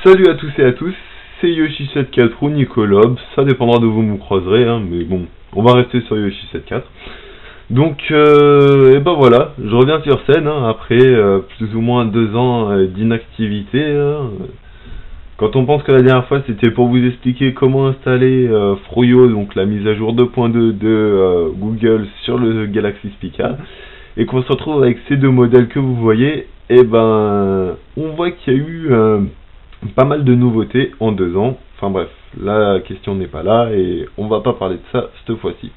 Salut à tous et à tous, c'est Yoshi74 ou Nicolob, ça dépendra de vous me croiserez, hein, mais bon, on va rester sur Yoshi74. Donc, et ben voilà, je reviens sur scène, hein, après plus ou moins 2 ans d'inactivité. Quand on pense que la dernière fois c'était pour vous expliquer comment installer Froyo, donc la mise à jour 2.2 de Google sur le Galaxy Spica, et qu'on se retrouve avec ces deux modèles que vous voyez, et ben on voit qu'il y a eu pas mal de nouveautés en 2 ans. Enfin bref, la question n'est pas là et on va pas parler de ça cette fois-ci.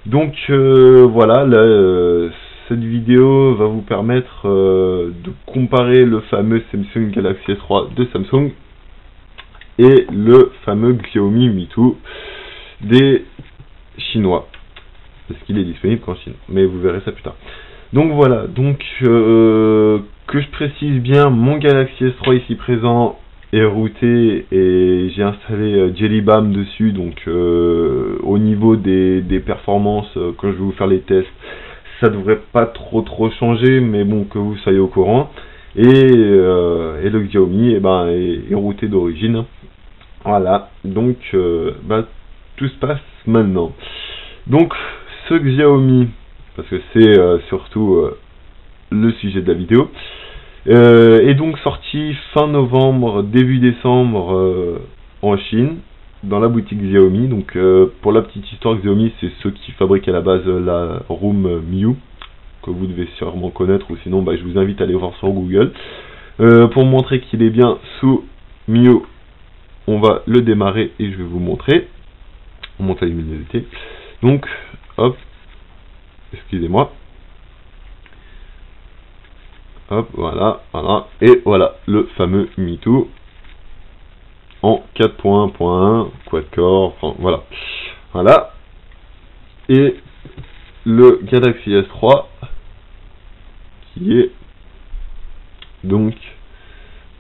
Donc voilà, là, cette vidéo va vous permettre de comparer le fameux Samsung Galaxy S3 de Samsung et le fameux Xiaomi Mi 2 des Chinois, parce qu'il est disponible qu'en Chine, mais vous verrez ça plus tard. Donc voilà, donc que je précise bien, mon Galaxy S3 ici présent est routé et j'ai installé Jellybam dessus, donc au niveau des performances, quand je vais vous faire les tests, ça devrait pas trop changer, mais bon, que vous soyez au courant. Et le Xiaomi est routé d'origine. Voilà, donc tout se passe maintenant. Donc ce Xiaomi, parce que c'est surtout le sujet de la vidéo, est donc sorti fin novembre, début décembre en Chine, dans la boutique Xiaomi. Donc pour la petite histoire, Xiaomi c'est ceux qui fabriquent à la base la Room Miu, que vous devez sûrement connaître, ou sinon je vous invite à aller voir sur Google. Pour montrer qu'il est bien sous Miu, on va le démarrer et je vais vous montrer. On monte la luminosité. Donc hop, excusez-moi. Hop, voilà, et voilà, le fameux Mi 2 en 4.1.1, quad-core, enfin, voilà. Et le Galaxy S3, qui est, donc,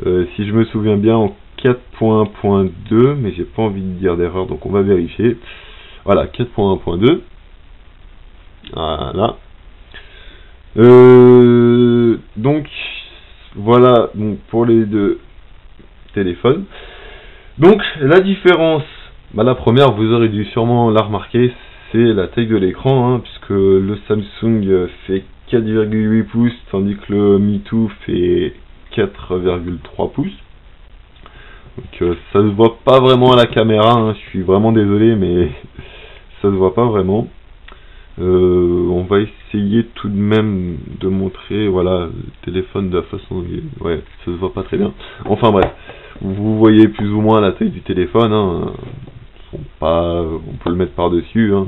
si je me souviens bien, en 4.1.2, mais j'ai pas envie de dire d'erreur, donc on va vérifier. Voilà, 4.1.2, voilà. Donc voilà, donc pour les deux téléphones. Donc la différence, la première, vous aurez dû sûrement la remarquer, c'est la taille de l'écran, hein, puisque le Samsung fait 4,8 pouces tandis que le Mi 2 fait 4,3 pouces. Donc ça se voit pas vraiment à la caméra, hein, je suis vraiment désolé, mais ça se voit pas vraiment. On va essayer tout de même de montrer, voilà, le téléphone de la façon, ouais, ça se voit pas très bien. Enfin bref, vous voyez plus ou moins la taille du téléphone, hein. On peut le mettre par dessus, hein.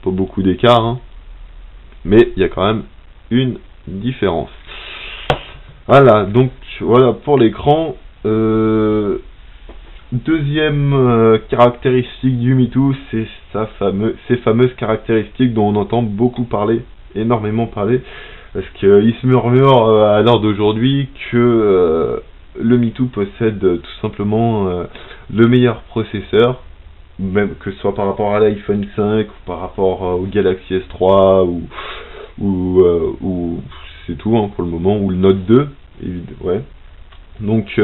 Pas beaucoup d'écart, hein. Mais il y a quand même une différence. Voilà, donc voilà pour l'écran. Deuxième caractéristique du Mi 2, c'est ces fameuses caractéristiques dont on entend beaucoup parler, énormément parler, parce qu'il se murmure à l'heure d'aujourd'hui que le Mi 2 possède tout simplement le meilleur processeur, même que ce soit par rapport à l'iPhone 5 ou par rapport au Galaxy S3 ou c'est tout, hein, pour le moment, ou le Note 2, ouais. Donc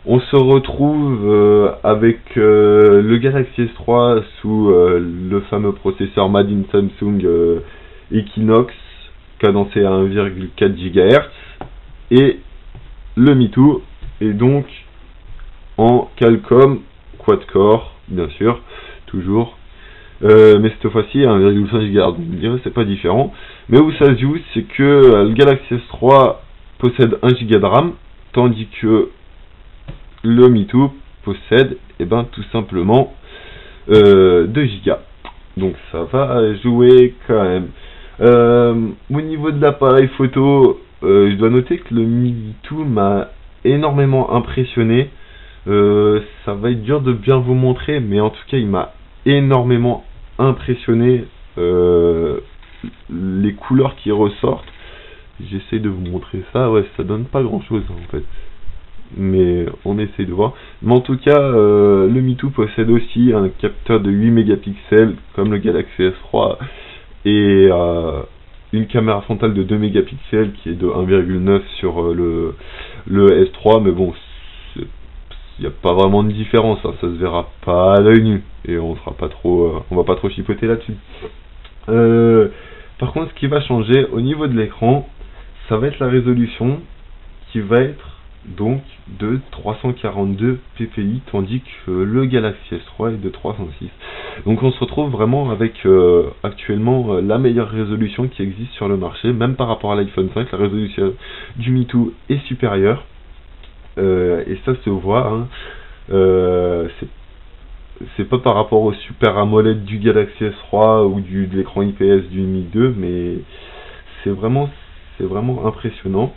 on se retrouve avec le Galaxy S3 sous le fameux processeur Made in Samsung Equinox, cadencé à 1,4 GHz, et le Mi 2 est donc en Qualcomm quad-core, bien sûr, toujours, mais cette fois-ci à 1,5 GHz, donc vous direz c'est pas différent. Mais où ça se joue, c'est que le Galaxy S3 possède 1 Go de RAM, tandis que le Mi 2 possède tout simplement 2 Go. Donc ça va jouer quand même. Au niveau de l'appareil photo, je dois noter que le Mi 2 m'a énormément impressionné. Ça va être dur de bien vous montrer, mais en tout cas il m'a énormément impressionné. Les couleurs qui ressortent, j'essaie de vous montrer ça, ouais, ça donne pas grand chose en fait, mais on essaie de voir. Mais en tout cas, le Mi 2 possède aussi un capteur de 8 mégapixels comme le Galaxy S3, et une caméra frontale de 2 mégapixels qui est de 1,9 sur le S3, mais bon, il n'y a pas vraiment de différence, hein, ça se verra pas à l'œil nu, et on va pas trop chipoter là-dessus. Par contre, ce qui va changer au niveau de l'écran, ça va être la résolution qui va être donc de 342 ppi, tandis que le Galaxy S3 est de 306. Donc on se retrouve vraiment avec actuellement la meilleure résolution qui existe sur le marché, même par rapport à l'iPhone 5, la résolution du Mi 2 est supérieure, et ça se voit, hein. C'est pas par rapport au Super AMOLED du Galaxy S3 ou de l'écran IPS du Mi 2, mais c'est vraiment impressionnant.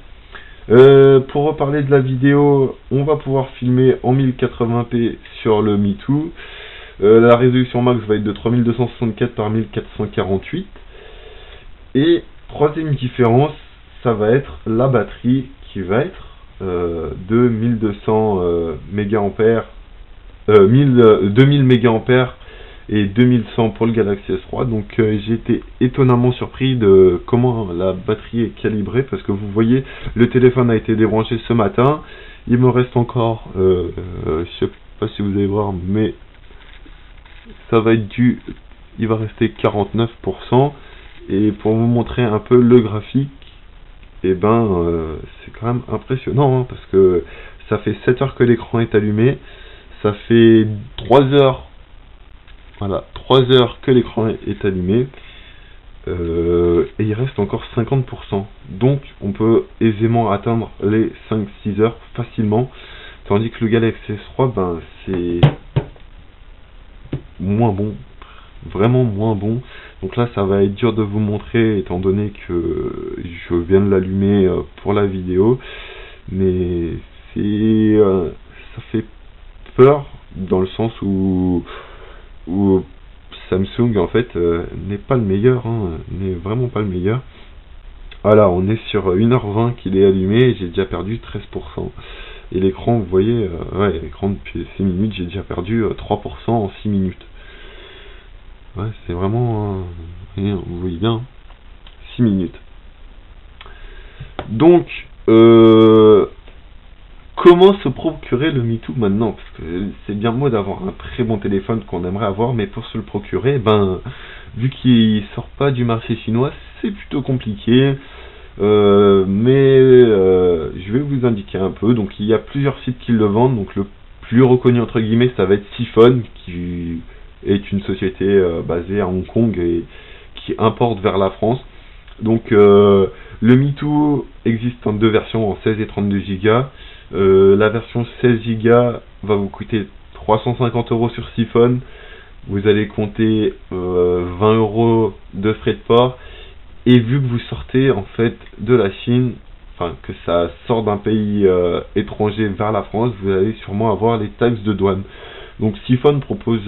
Pour reparler de la vidéo, on va pouvoir filmer en 1080p sur le Mi 2. La résolution max va être de 3264 par 1448. Et troisième différence, ça va être la batterie qui va être de 1200 mAh, 2000 mAh et 2100 pour le Galaxy S3. Donc j'ai été étonnamment surpris de comment la batterie est calibrée, parce que vous voyez, le téléphone a été débranché ce matin. Il me reste encore, je sais pas si vous allez voir, mais ça va être il va rester 49%. Et pour vous montrer un peu le graphique, et c'est quand même impressionnant, hein, parce que ça fait 7 heures que l'écran est allumé, ça fait 3 heures. Voilà, 3 heures que l'écran est allumé, et il reste encore 50%. Donc on peut aisément atteindre les 5-6 heures facilement, tandis que le Galaxy S3, c'est moins bon, vraiment moins bon. Donc là ça va être dur de vous montrer, étant donné que je viens de l'allumer pour la vidéo, mais ça fait peur, dans le sens où Samsung en fait n'est pas le meilleur, hein, n'est vraiment pas le meilleur. Voilà, on est sur 1h20 qu'il est allumé, et j'ai déjà perdu 13%. Et l'écran, vous voyez, l'écran depuis 6 minutes, j'ai déjà perdu 3% en 6 minutes. Ouais, c'est vraiment, vous voyez bien, 6 minutes. Donc, comment se procurer le Mi 2 maintenant? Parce que c'est bien beau d'avoir un très bon téléphone qu'on aimerait avoir, mais pour se le procurer, vu qu'il sort pas du marché chinois, c'est plutôt compliqué. Je vais vous indiquer un peu. Donc il y a plusieurs sites qui le vendent. Donc le plus reconnu entre guillemets, ça va être Sifone, qui est une société basée à Hong Kong et qui importe vers la France. Donc le Mi 2 existe en deux versions, en 16 et 32 Go. La version 16 Go va vous coûter 350 € sur Sifone. Vous allez compter 20 € de frais de port. Et vu que vous sortez en fait de la Chine, enfin que ça sort d'un pays étranger vers la France, vous allez sûrement avoir les taxes de douane. Donc Sifone propose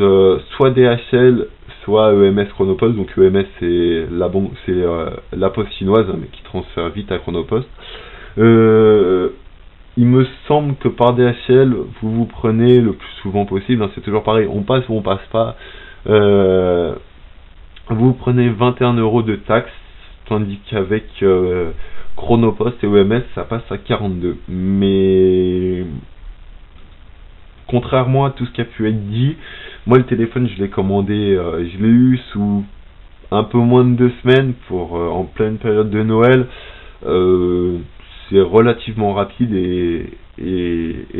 soit DHL, soit EMS Chronopost. Donc EMS c'est la poste chinoise, hein, mais qui transfère vite à Chronopost. Il me semble que par DHL, vous prenez le plus souvent possible, hein, c'est toujours pareil, on passe ou on passe pas, vous prenez 21 € de taxes, tandis qu'avec Chronopost et EMS, ça passe à 42. Mais contrairement à tout ce qui a pu être dit, moi le téléphone je l'ai commandé, je l'ai eu sous un peu moins de 2 semaines, en pleine période de Noël. C'est relativement rapide, et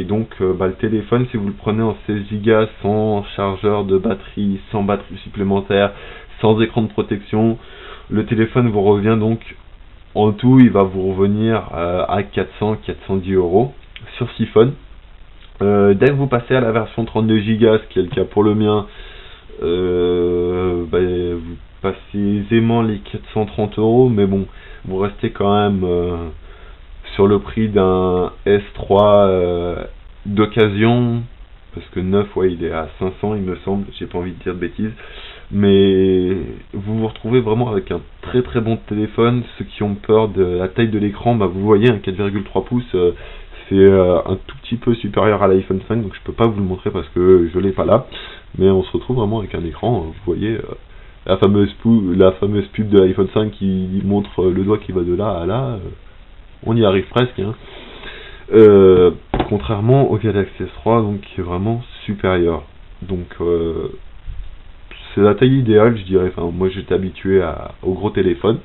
donc le téléphone, si vous le prenez en 16 Go sans chargeur de batterie, sans batterie supplémentaire, sans écran de protection, le téléphone vous revient donc en tout, il va vous revenir à 400-410 € sur Sifone. Dès que vous passez à la version 32 Go, ce qui est le cas pour le mien, vous passez aisément les 430 €, mais bon, vous restez quand même sur le prix d'un S3 d'occasion, parce que neuf, il est à 500 il me semble, j'ai pas envie de dire de bêtises, mais vous vous retrouvez vraiment avec un très très bon téléphone. Ceux qui ont peur de la taille de l'écran, vous voyez, un 4,3 pouces, c'est un tout petit peu supérieur à l'iPhone 5, donc je peux pas vous le montrer parce que je l'ai pas là, mais on se retrouve vraiment avec un écran, vous voyez, la fameuse pub de l'iPhone 5 qui montre le doigt qui va de là à là, on y arrive presque, hein. Contrairement au Galaxy S3, donc qui est vraiment supérieur. Donc c'est la taille idéale, je dirais. Enfin, moi j'étais habitué au gros téléphone.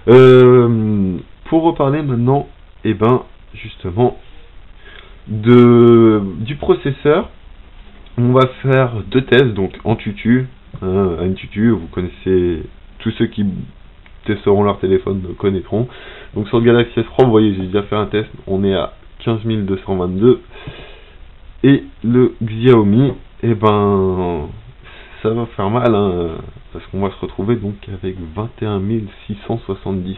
Pour reparler maintenant, et ben justement du processeur, on va faire deux tests, donc en tutu. Antutu, vous connaissez, tous ceux qui testeront leur téléphone connaîtront. Donc sur le Galaxy S3, vous voyez, j'ai déjà fait un test, on est à 15222. Et le Xiaomi, et ben ça va faire mal, hein, parce qu'on va se retrouver donc avec 21670.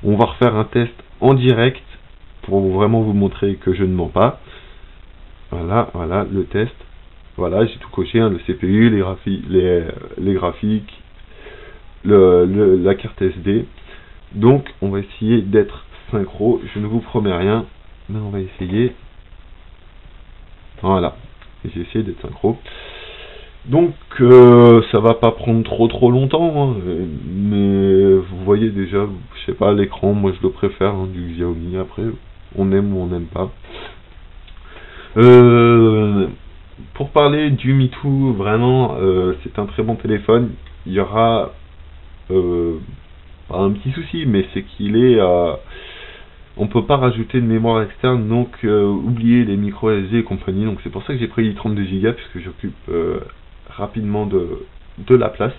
On va refaire un test en direct pour vraiment vous montrer que je ne mens pas. Voilà le test. Voilà, j'ai tout coché, hein, le CPU, les graphiques, la carte SD. Donc on va essayer d'être synchro. Je ne vous promets rien, mais on va essayer. Voilà, j'ai essayé d'être synchro. Donc ça va pas prendre trop longtemps, hein, mais vous voyez déjà, je sais pas, l'écran, moi je le préfère, hein, du Xiaomi. Après, on aime ou on n'aime pas. Pour parler du Mi 2, vraiment, c'est un très bon téléphone. Il y aura pas un petit souci, mais c'est qu'il est on peut pas rajouter de mémoire externe, donc oubliez les micro SD et compagnie. Donc c'est pour ça que j'ai pris les 32 Go, puisque j'occupe rapidement de la place.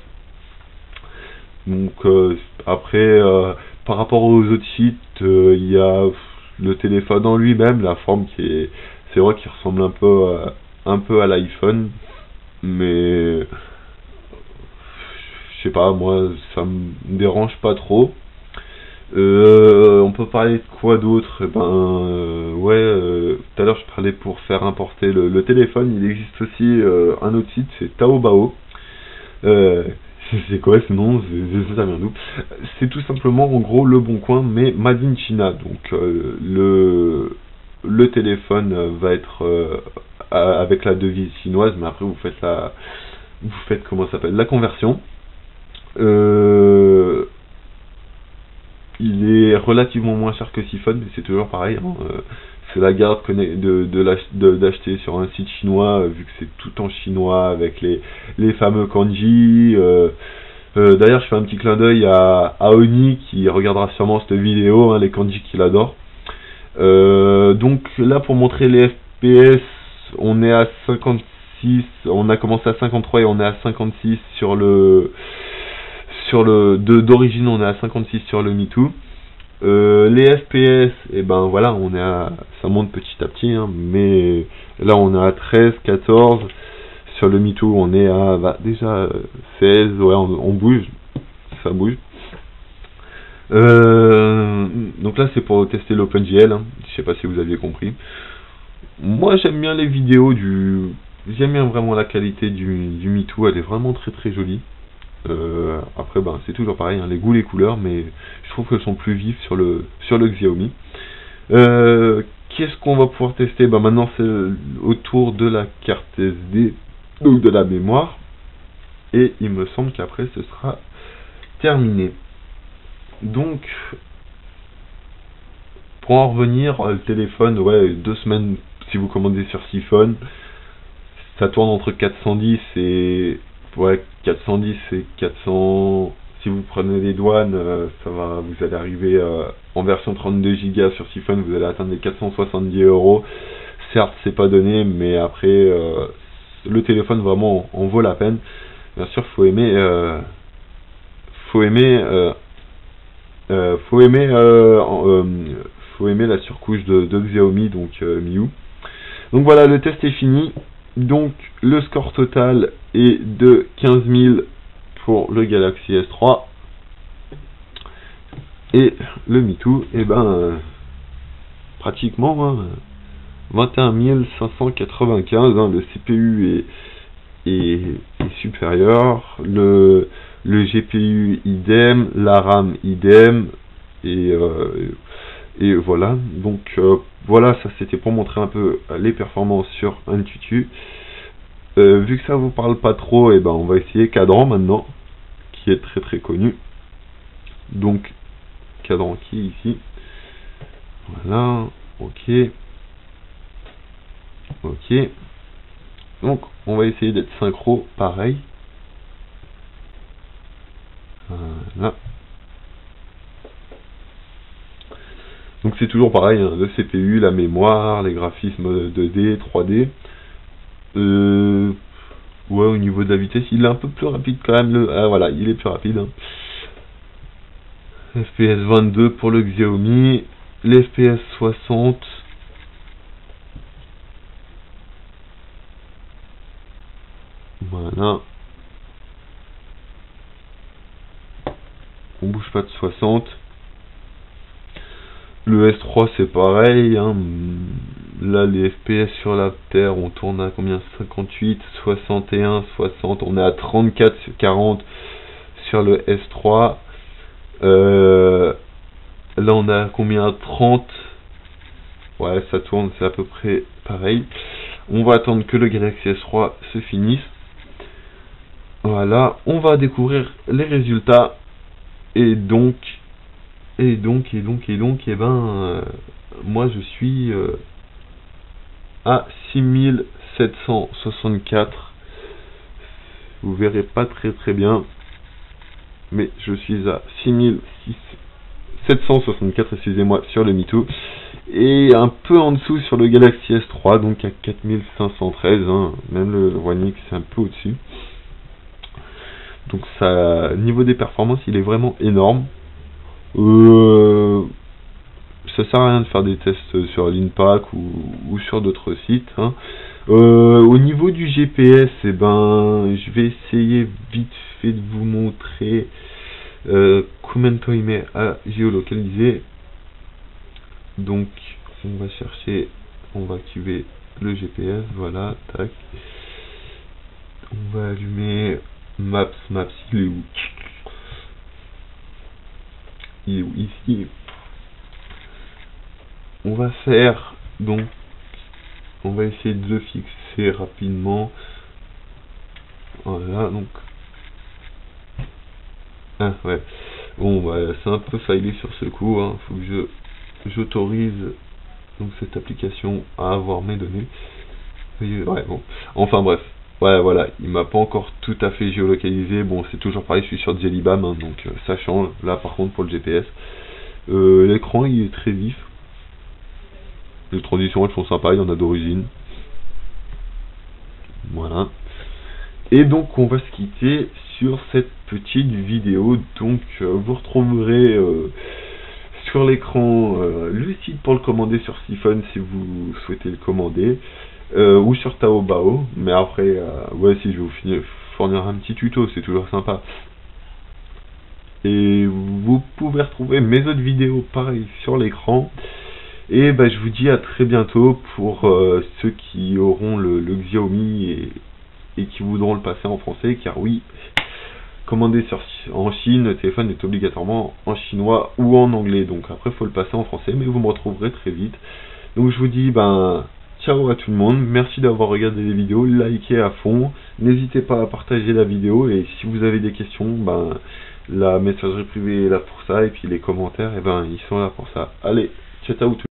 Donc après, par rapport aux autres sites, il y a le téléphone en lui-même, la forme c'est vrai qu'il ressemble un peu à l'iPhone, mais je sais pas, moi ça me dérange pas trop. On peut parler de quoi d'autre? Tout à l'heure je parlais pour faire importer le téléphone. Il existe aussi un autre site, c'est Taobao. C'est quoi ce nom? Ça vient d'où? C'est tout simplement en gros le Bon Coin, mais Made in China. Donc le téléphone va être avec la devise chinoise, mais après vous faites comment ça s'appelle, la conversion. Il est relativement moins cher que Siphon, mais c'est toujours pareil, hein. C'est la garde d'acheter sur un site chinois, vu que c'est tout en chinois avec les fameux kanji. D'ailleurs, je fais un petit clin d'œil à Oni qui regardera sûrement cette vidéo, hein, les kanji qu'il adore. Donc là, pour montrer les FPS, on est à 56, on a commencé à 53 et on est à 56 sur d'origine, on est à 56 sur le Mi 2. Les FPS, et ben voilà, ça monte petit à petit, hein, mais là on est à 13, 14. Sur le Mi 2, on est à déjà 16. Ouais, on bouge, ça bouge. Donc là c'est pour tester l'OpenGL, hein. Je sais pas si vous aviez compris. Moi j'aime bien les vidéos j'aime bien vraiment la qualité du Mi 2, elle est vraiment très jolie. Après c'est toujours pareil, hein, les goûts, les couleurs, mais je trouve qu'elles sont plus vives sur le Xiaomi. Qu'est-ce qu'on va pouvoir tester? Maintenant c'est autour de la carte SD, donc de la mémoire, et il me semble qu'après ce sera terminé. Donc pour en revenir, le téléphone, 2 semaines si vous commandez sur Siphon, ça tourne entre 410 et 410 et 400. Si vous prenez les douanes, vous allez arriver en version 32 Go sur Siphon, vous allez atteindre les 470 €. Certes, c'est pas donné, mais après, le téléphone vraiment en vaut la peine. Bien sûr, faut aimer la surcouche de Xiaomi, donc Miu. Donc voilà, le test est fini. Donc le score total est de 15 000 pour le Galaxy S3 et le Mi 2, pratiquement, hein, 21 595, hein, le CPU est supérieur, le GPU idem, la RAM idem, et voilà. Donc voilà, ça c'était pour montrer un peu les performances sur Antutu. Vu que ça vous parle pas trop, on va essayer Cadran maintenant. qui est très très connu. Donc cadran qui est ici. Voilà, ok. Ok. Donc on va essayer d'être synchro, pareil. Voilà. Donc c'est toujours pareil, hein, le CPU, la mémoire, les graphismes 2D, 3D. Ouais, au niveau de la vitesse, il est un peu plus rapide quand même. Voilà, il est plus rapide. Hein. FPS 22 pour le Xiaomi. Les FPS 60. Voilà. On bouge pas de 60. Le S3 c'est pareil, hein. Là les FPS sur la Terre on tourne à combien? 58, 61, 60, on est à 34, 40 sur le S3. Là on a combien? 30. Ouais, ça tourne, c'est à peu près pareil. On va attendre que le Galaxy S3 se finisse. Voilà, on va découvrir les résultats. Et donc, eh ben, moi je suis à 6764. Vous verrez pas très bien, mais je suis à 6764, excusez-moi, sur le MeToo. Et un peu en dessous sur le Galaxy S3, donc à 4513, hein, même le One X c'est un peu au-dessus. Donc ça, niveau des performances, il est vraiment énorme. Ça sert à rien de faire des tests sur l'Inpack ou sur d'autres sites. Hein. Au niveau du GPS, eh ben, je vais essayer vite fait de vous montrer combien de temps il met à géolocaliser. Donc, on va chercher, on va activer le GPS, voilà, tac. On va allumer Maps, il est où? Il est où? Ici. On va faire, donc, on va essayer de le fixer rapidement. Voilà, donc. Ah, ouais. Bon, bah, c'est un peu faillé sur ce coup, hein. Faut que j'autorise donc cette application à avoir mes données. Ouais, bon. Enfin, bref. Ouais, voilà, il m'a pas encore tout à fait géolocalisé. Bon, c'est toujours pareil, je suis sur Jellybeam, hein, donc ça change. Là, par contre, pour le GPS, l'écran, il est très vif. Les transitions, elles sont sympas, il y en a d'origine. Voilà. Et donc, on va se quitter sur cette petite vidéo. Donc, vous retrouverez sur l'écran le site pour le commander sur Siphon si vous souhaitez le commander. Ou sur Taobao, mais après, ouais, si je vais vous fournir un petit tuto, c'est toujours sympa. Et vous pouvez retrouver mes autres vidéos pareil sur l'écran. Et bah, je vous dis à très bientôt pour ceux qui auront le Xiaomi et qui voudront le passer en français, car oui, commander en Chine, le téléphone est obligatoirement en chinois ou en anglais, donc après il faut le passer en français, mais vous me retrouverez très vite. Donc je vous dis, ben, ciao à tout le monde, merci d'avoir regardé les vidéos, likez à fond, n'hésitez pas à partager la vidéo, et si vous avez des questions, ben, la messagerie privée est là pour ça, et puis les commentaires, et ben, ils sont là pour ça. Allez, ciao tout le monde.